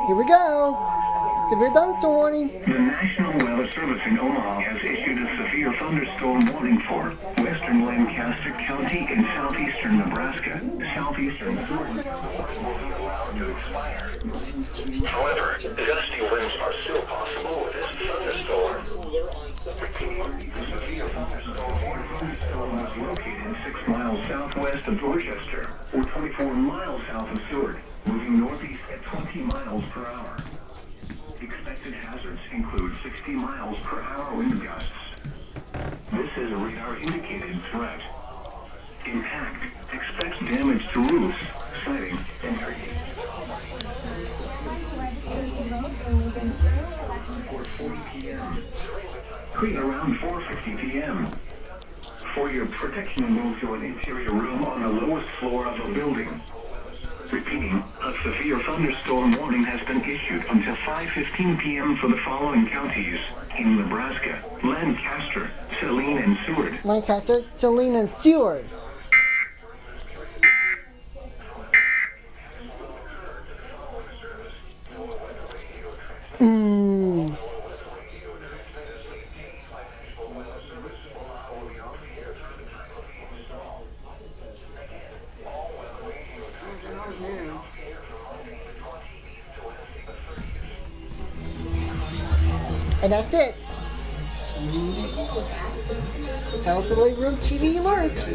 Here we go. Severe thunderstorm warning. The National Weather Service in Omaha has issued a severe thunderstorm warning for western Lancaster County and southeastern Nebraska. Southeastern However, gusty winds are still possible with this thunderstorm. The severe thunderstorm was located 6 miles southwest of Dorchester, or 24 miles south of Seward, moving northeast at 20 miles per hour. Expected hazards include 60 miles per hour wind gusts. This is a radar-indicated threat. Impact. Expect damage to roofs, siding, and trees. 4:40 p.m. Around 4:50 p.m. For your protection, move to an interior room on the lowest floor of the building. Repeating, a severe thunderstorm warning has been issued until 5:15 p.m. for the following counties in Nebraska: Lancaster, Saline, and Seward. Lancaster, Saline, and Seward. And that's it. Elderly Room TV alert.